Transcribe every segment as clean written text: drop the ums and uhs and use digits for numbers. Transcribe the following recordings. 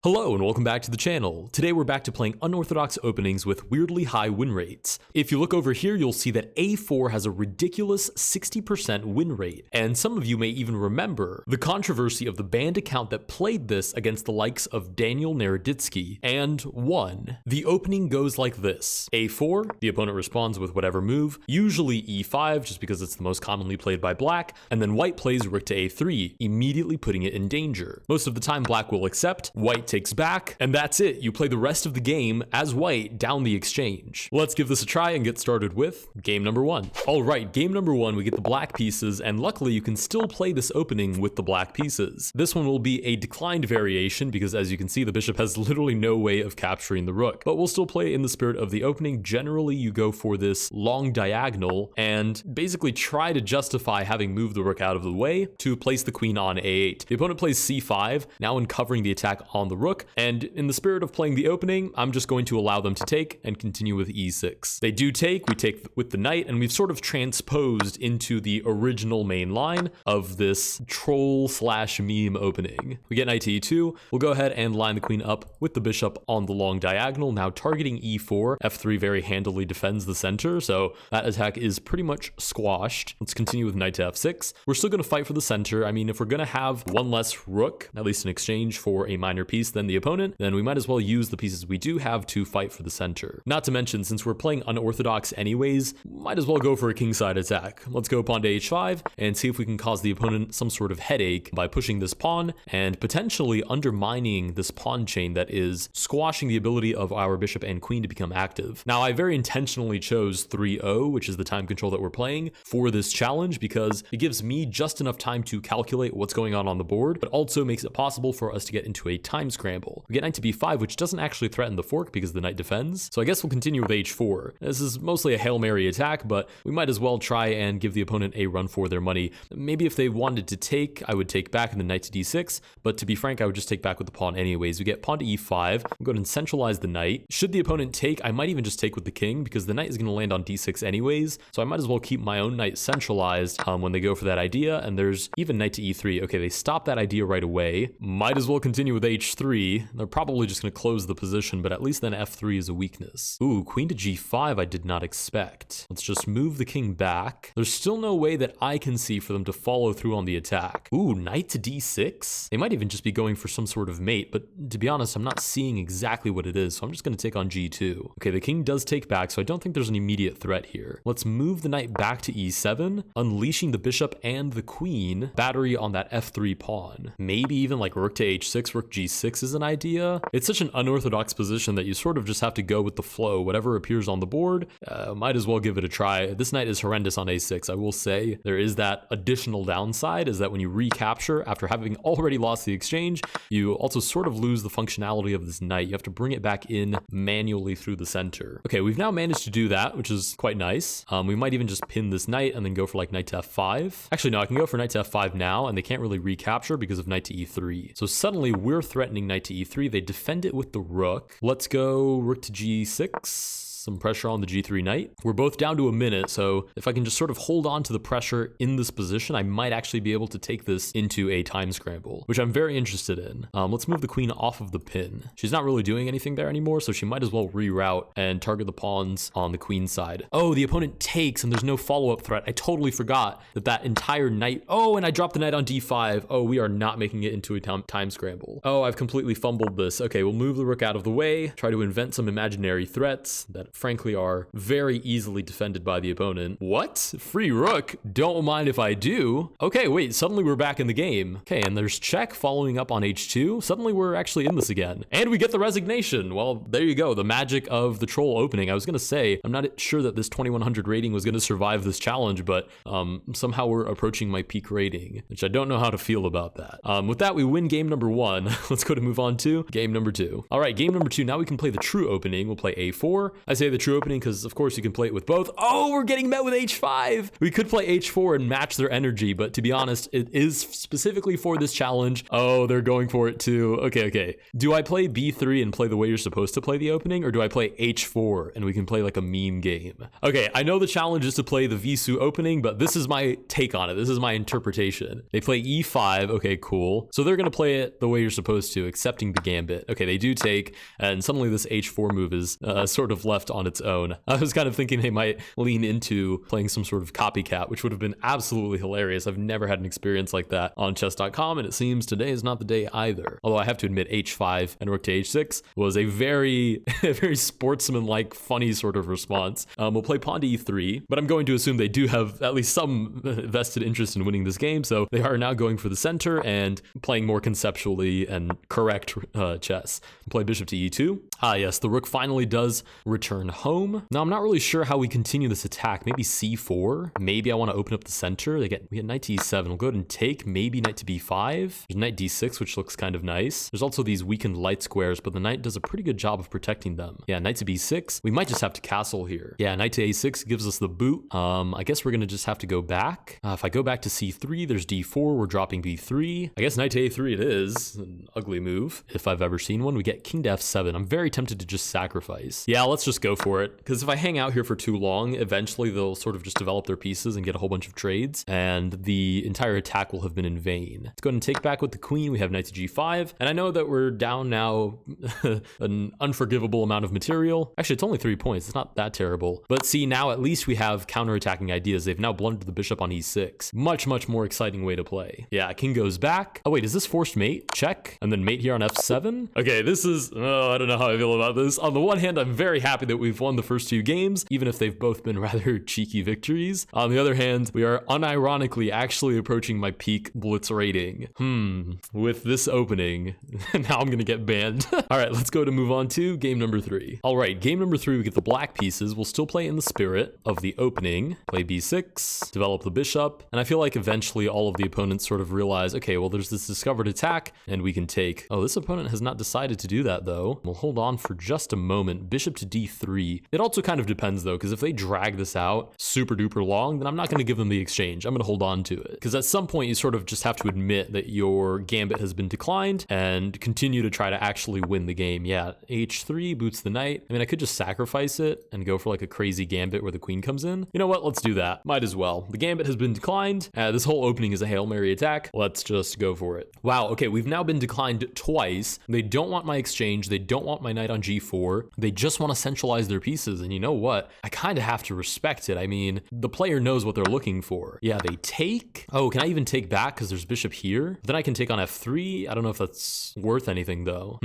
Hello and welcome back to the channel. Today we're back to playing unorthodox openings with weirdly high win rates. If you look over here, you'll see that A4 has a ridiculous 60% win rate, and some of you may even remember the controversy of the banned account that played this against the likes of Daniel Naroditsky and won. The opening goes like this: A4, the opponent responds with whatever move, usually E5 just because it's the most commonly played by black, and then white plays rook to A3, immediately putting it in danger. Most of the time black will accept, white takes back, and that's it. You play the rest of the game as white down the exchange. Let's give this a try and get started with game number one. All right, game number one, we get the black pieces, and luckily you can still play this opening with the black pieces. This one will be a declined variation because, as you can see, the bishop has literally no way of capturing the rook, but we'll still play in the spirit of the opening. Generally, you go for this long diagonal and basically try to justify having moved the rook out of the way to place the queen on A8. The opponent plays C5, now uncovering the attack on the rook, and in the spirit of playing the opening, I'm just going to allow them to take and continue with E6. They do take, we take with the knight, and we've sort of transposed into the original main line of this troll slash meme opening. We get knight to E2, we'll go ahead and line the queen up with the bishop on the long diagonal, now targeting E4. F3 very handily defends the center, so that attack is pretty much squashed. Let's continue with knight to F6. We're still going to fight for the center. I mean, if we're going to have one less rook, at least in exchange for a minor piece than the opponent, then we might as well use the pieces we do have to fight for the center. Not to mention, since we're playing unorthodox anyways, might as well go for a kingside attack. Let's go pawn to H5 and see if we can cause the opponent some sort of headache by pushing this pawn and potentially undermining this pawn chain that is squashing the ability of our bishop and queen to become active. Now, I very intentionally chose 3-0, which is the time control that we're playing for this challenge, because it gives me just enough time to calculate what's going on the board, but also makes it possible for us to get into a time scramble. We get knight to B5, which doesn't actually threaten the fork because the knight defends. So I guess we'll continue with H4. This is mostly a Hail Mary attack, but we might as well try and give the opponent a run for their money. Maybe if they wanted to take, I would take back and then knight to D6, but to be frank, I would just take back with the pawn anyways. We get pawn to E5. We'll go ahead and centralize the knight. Should the opponent take, I might even just take with the king because the knight is going to land on D6 anyways, so I might as well keep my own knight centralized when they go for that idea, and there's even knight to E3. Okay, they stop that idea right away. Might as well continue with H3. They're probably just going to close the position, but at least then F3 is a weakness. Ooh, queen to G5 I did not expect. Let's just move the king back. There's still no way that I can see for them to follow through on the attack. Ooh, knight to D6? They might even just be going for some sort of mate, but to be honest, I'm not seeing exactly what it is, so I'm just going to take on G2. Okay, the king does take back, so I don't think there's an immediate threat here. Let's move the knight back to E7, unleashing the bishop and the queen, battery on that F3 pawn. Maybe even like rook to H6, rook G6 is an idea. It's such an unorthodox position that you sort of just have to go with the flow. Whatever appears on the board, might as well give it a try. This knight is horrendous on A6. I will say there is that additional downside, is that when you recapture after having already lost the exchange, you also sort of lose the functionality of this knight. You have to bring it back in manually through the center. Okay, we've now managed to do that, which is quite nice. We might even just pin this knight and then go for like knight to F5. Actually, no, I can go for knight to F5 now, and they can't really recapture because of knight to E3. So suddenly we're threatening knight to E3. They defend it with the rook. Let's go rook to G6. Some pressure on the G3 knight. We're both down to a minute, so if I can just sort of hold on to the pressure in this position, I might actually be able to take this into a time scramble, which I'm very interested in. Let's move the queen off of the pin. She's not really doing anything there anymore, so she might as well reroute and target the pawns on the queen side. Oh, the opponent takes and there's no follow-up threat. I totally forgot that entire knight. Oh, and I dropped the knight on D5. Oh, we are not making it into a time scramble. Oh, I've completely fumbled this. Okay, we'll move the rook out of the way, try to invent some imaginary threats that frankly are very easily defended by the opponent. What? Free rook? Don't mind if I do. Okay, wait, suddenly we're back in the game. Okay, and there's check following up on H2. Suddenly we're actually in this again. And we get the resignation. Well, there you go, the magic of the troll opening. I was gonna say, I'm not sure that this 2100 rating was gonna survive this challenge, but somehow we're approaching my peak rating, which I don't know how to feel about that. With that, we win game number one. Let's go to move on to game number two. All right, game number two, now we can play the true opening. We'll play A4. I say the true opening because, of course, you can play it with both. Oh, we're getting met with h5. We could play h4 and match their energy, but to be honest, it is specifically for this challenge. Oh, they're going for it too. Okay. Do I play b3 and play the way you're supposed to play the opening, or do I play h4 and we can play like a meme game? Okay, I know the challenge is to play the Visu opening, but this is my take on it. This is my interpretation. They play e5. Okay, cool. So they're going to play it the way you're supposed to, accepting the gambit. Okay, they do take, and suddenly this h4 move is sort of left on its own. I was kind of thinking they might lean into playing some sort of copycat, which would have been absolutely hilarious. I've never had an experience like that on chess.com, and it seems today is not the day either. Although I have to admit, h5 and rook to h6 was a very, very sportsman-like, funny sort of response. We'll play pawn to e3, but I'm going to assume they do have at least some vested interest in winning this game, so they are now going for the center and playing more conceptually and correct chess. Play bishop to e2. Ah, yes, the rook finally does return home. Now, I'm not really sure how we continue this attack. Maybe c4? Maybe I want to open up the center. We get knight to e7. We'll go ahead and take. Maybe knight to b5. There's knight d6, which looks kind of nice. There's also these weakened light squares, but the knight does a pretty good job of protecting them. Yeah, knight to b6. We might just have to castle here. Yeah, knight to a6 gives us the boot. I guess we're going to just have to go back. If I go back to c3, there's d4. We're dropping b3. I guess knight to a3 it is. An ugly move, if I've ever seen one. We get king to f7. I'm very tempted to just sacrifice. Yeah, let's just go for it. Because if I hang out here for too long, eventually they'll sort of just develop their pieces and get a whole bunch of trades, and the entire attack will have been in vain. Let's go ahead and take back with the queen. We have knight to g5. And I know that we're down now an unforgivable amount of material. Actually, it's only 3 points. It's not that terrible. But see, now at least we have counterattacking ideas. They've now blundered the bishop on e6. Much, much more exciting way to play. Yeah, king goes back. Oh, wait, is this forced mate? Check. And then mate here on f7. Okay, this is, I don't know how I feel about this. On the one hand, I'm very happy that we've won the first 2 games, even if they've both been rather cheeky victories. On the other hand, we are unironically actually approaching my peak blitz rating. With this opening, now I'm gonna get banned. All right, let's go to move on to game number 3. All right, game number 3, we get the black pieces. We'll still play in the spirit of the opening. Play b6, develop the bishop, and I feel like eventually all of the opponents sort of realize, okay, well, there's this discovered attack, and we can take. Oh, this opponent has not decided to do that, though. We'll hold on for just a moment. Bishop to d3. It also kind of depends, though, because if they drag this out super duper long, then I'm not going to give them the exchange. I'm going to hold on to it. Because at some point, you sort of just have to admit that your gambit has been declined and continue to try to actually win the game. Yeah, h3 boots the knight. I mean, I could just sacrifice it and go for like a crazy gambit where the queen comes in. You know what? Let's do that. Might as well. The gambit has been declined. This whole opening is a Hail Mary attack. Let's just go for it. Wow, okay, we've now been declined twice. They don't want my exchange. They don't want my knight on g4. They just want to centralize their pieces. And you know what? I kind of have to respect it. I mean, the player knows what they're looking for. Yeah, they take. Oh, can I even take back because there's bishop here? Then I can take on f3. I don't know if that's worth anything though.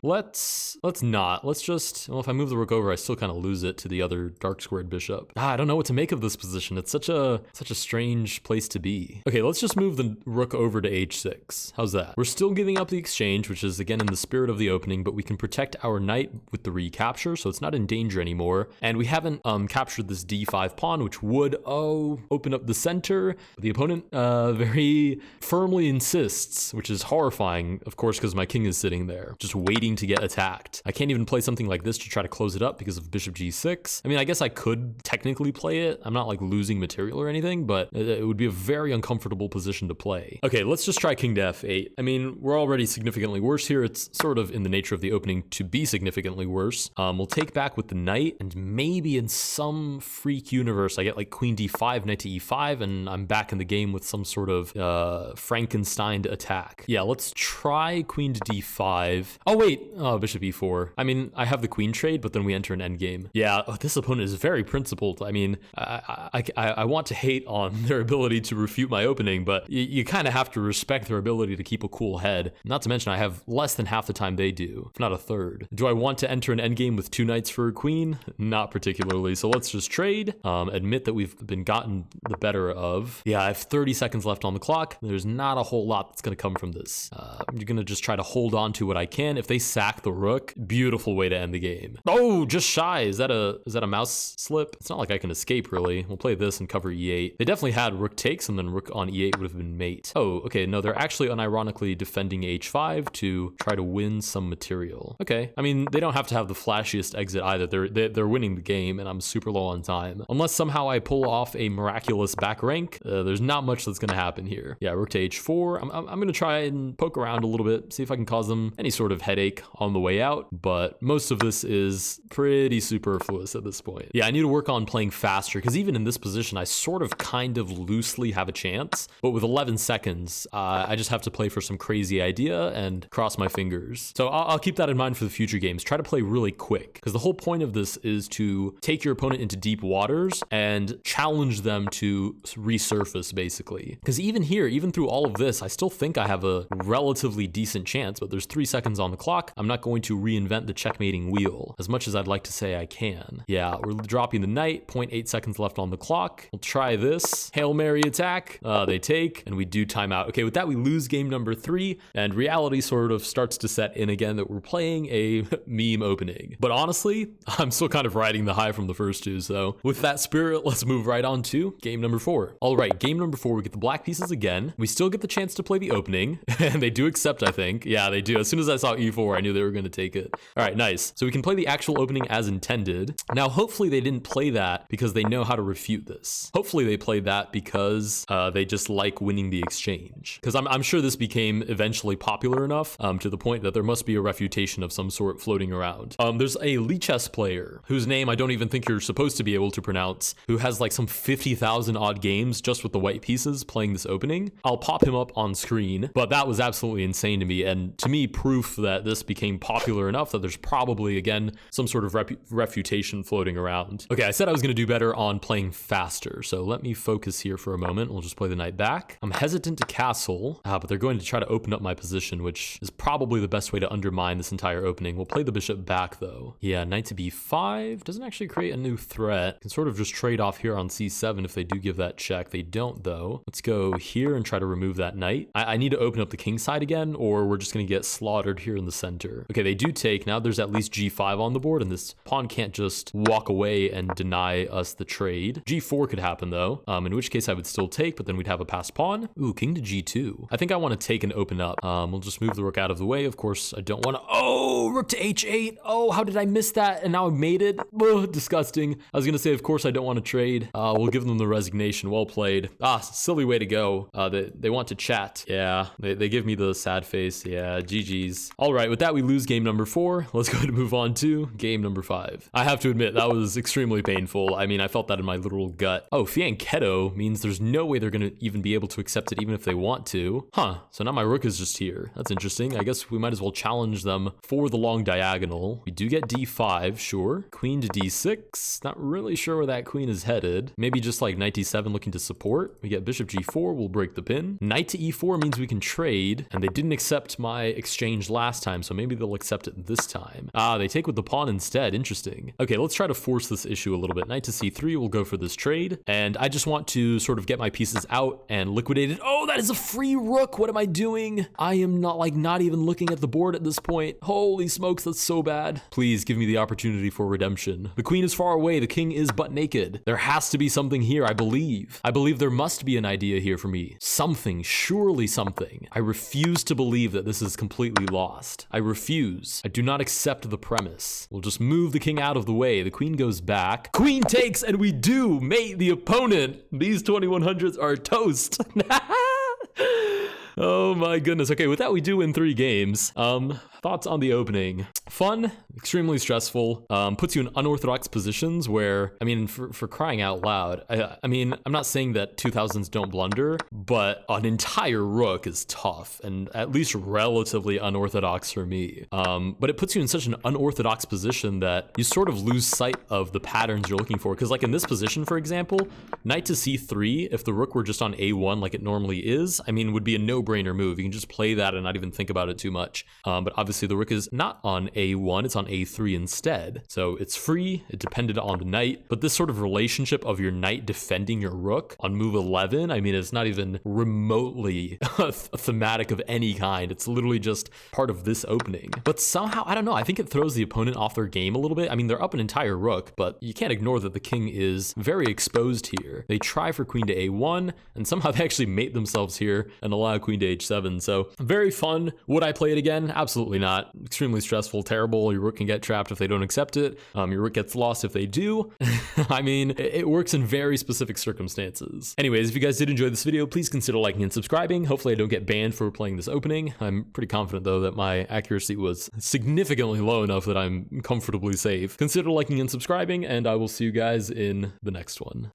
Let's not. Let's just, well, if I move the rook over, I still kind of lose it to the other dark squared bishop. I don't know what to make of this position. It's such a strange place to be. Okay, let's just move the rook over to h6. How's that? We're still giving up the exchange, which is again in the spirit of the opening, but we can protect our knight with the recapture, so it's not in danger anymore. And we haven't captured this d5 pawn, which would, open up the center. The opponent very firmly insists, which is horrifying, of course, because my king is sitting there, just waiting to get attacked. I can't even play something like this to try to close it up because of bishop g6. I mean, I guess I could technically play it. I'm not like losing material or anything, but it would be a very uncomfortable position to play. Okay, let's just try king to f8. I mean, we're already significantly worse here. It's sort of in the nature of the opening to be significantly worse. We'll take back with the knight, and maybe in some freak universe, I get like queen d5, knight to e5, and I'm back in the game with some sort of Frankenstein attack. Yeah, let's try queen to d5. Oh, wait. Oh, bishop e4. I mean, I have the queen trade, but then we enter an endgame. Yeah, this opponent is very principled. I mean, I want to hate on their ability to refute my opening, but you kind of have to respect their ability to keep a cool head. Not to mention, I have less than half the time they do, if not a third. Do I want to enter an endgame with 2 knights for a queen? Not particularly, so let's just trade. Admit that we've been gotten the better of. Yeah, I have 30 seconds left on the clock. There's not a whole lot that's going to come from this. I'm going to just try to hold on to what I can. If they sack the rook, beautiful way to end the game. Oh, just shy. Is that a mouse slip? It's not like I can escape, really. We'll play this and cover e8. They definitely had rook takes, and then rook on e8 would have been mate. Oh, okay, no, they're actually unironically defending h5 to try to win some material. Okay, I mean, they don't have to have the flashiest exit either. that they're winning the game and I'm super low on time. Unless somehow I pull off a miraculous back rank, there's not much that's gonna happen here. Yeah, rook to h4. I'm gonna try and poke around a little bit, see if I can cause them any sort of headache on the way out, but most of this is pretty superfluous at this point. Yeah, I need to work on playing faster, because even in this position, I sort of kind of loosely have a chance, but with 11 seconds, I just have to play for some crazy idea and cross my fingers. So I'll keep that in mind for the future games. Try to play really quick, because the whole point of this is to take your opponent into deep waters and challenge them to resurface, basically. Because even here, even through all of this, I still think I have a relatively decent chance, but there's 3 seconds on the clock. I'm not going to reinvent the checkmating wheel, as much as I'd like to say I can. Yeah, we're dropping the knight, 0.8 seconds left on the clock. We'll try this. Hail Mary attack. They take, and we do timeout. Okay, with that, we lose game number 3, and reality sort of starts to set in again that we're playing a meme opening. But honestly, I'm still kind of riding the high from the first two, so with that spirit, let's move right on to game number 4. All right, game number 4, we get the black pieces again. We still get the chance to play the opening, and they do accept, I think. Yeah, they do. As soon as I saw e4, I knew they were going to take it. All right, nice. So we can play the actual opening as intended. Now, hopefully they didn't play that because they know how to refute this. Hopefully they played that because they just like winning the exchange. Because I'm sure this became eventually popular enough to the point that there must be a refutation of some sort floating around. There's a Lichess player whose name I don't even think you're supposed to be able to pronounce, who has like some 50,000 odd games just with the white pieces playing this opening. I'll pop him up on screen, but that was absolutely insane to me, and to me proof that this became popular enough that there's probably, again, some sort of refutation floating around. Okay, I said I was going to do better on playing faster, so let me focus here for a moment. We'll just play the knight back. I'm hesitant to castle, but they're going to try to open up my position, which is probably the best way to undermine this entire opening. We'll play the bishop back, though. Yeah, knight to b5 doesn't actually create a new threat. Can sort of just trade off here on c7 if they do give that check. They don't, though. Let's go here and try to remove that knight. I need to open up the king side again, or we're just going to get slaughtered here in the center. Okay, they do take. Now there's at least g5 on the board, and this pawn can't just walk away and deny us the trade. g4 could happen, though, in which case I would still take, but then we'd have a passed pawn. Ooh, king to g2. I think I want to take and open up. We'll just move the rook out of the way. Of course, I don't want to... Oh, rook to h8. Oh, how did I miss that? And now I made it. Ugh, disgusting. I was going to say, of course, I don't want to trade. We'll give them the resignation. Well played. Silly way to go. They want to chat. Yeah, they give me the sad face. Yeah, GG's. All right, with that, we lose game number 4. Let's go ahead and move on to game number 5. I have to admit, that was extremely painful. I mean, I felt that in my literal gut. Oh, fianchetto means there's no way they're going to even be able to accept it, even if they want to. Huh, so now my rook is just here. That's interesting. I guess we might as well challenge them for the long diagonal. We do get d5, sure. Queen to d6. Not really sure where that queen is headed. Maybe just like knight d7 looking to support. We get bishop g4, we'll break the pin. Knight to e4 means we can trade, and they didn't accept my exchange last time, so maybe they'll accept it this time. They take with the pawn instead. Interesting. Okay, let's try to force this issue a little bit. Knight to c3 will go for this trade, and I just want to sort of get my pieces out and liquidate it. Oh, that is a free rook. What am I doing? I am not even looking at the board at this point. Holy smokes, that's so bad. Please give me the opportunity for redemption. The queen is far away. The king is butt naked. There has to be something here, I believe. I believe there must be an idea here for me. Something, surely something. I refuse to believe that this is completely lost. I refuse. I do not accept the premise. We'll just move the king out of the way. The queen goes back. Queen takes, and we do mate the opponent. These 2100s are toast. Oh my goodness. Okay, with that, we do win 3 games. Thoughts on the opening? Fun, extremely stressful, puts you in unorthodox positions where, I mean, for crying out loud, I mean, I'm not saying that 2000s don't blunder, but an entire rook is tough and at least relatively unorthodox for me. But it puts you in such an unorthodox position that you sort of lose sight of the patterns you're looking for. Because like in this position, for example, knight to c3, if the rook were just on a1 like it normally is, I mean, would be a no-brainer move. You can just play that and not even think about it too much. But obviously the rook is not on a1, it's on a3 instead. So it's free, it depended on the knight, but this sort of relationship of your knight defending your rook on move 11, I mean, it's not even remotely a thematic of any kind. It's literally just part of this opening. But somehow, I don't know, I think it throws the opponent off their game a little bit. I mean, they're up an entire rook, but you can't ignore that the king is very exposed here. They try for queen to a1, and somehow they actually mate themselves here and allow queen to h7. So very fun. Would I play it again? Absolutely not. Extremely stressful, terrible terrible. Your rook can get trapped if they don't accept it. Your rook gets lost if they do. I mean, it works in very specific circumstances. Anyways, if you guys did enjoy this video, please consider liking and subscribing. Hopefully I don't get banned for playing this opening. I'm pretty confident though that my accuracy was significantly low enough that I'm comfortably safe. Consider liking and subscribing, and I will see you guys in the next one.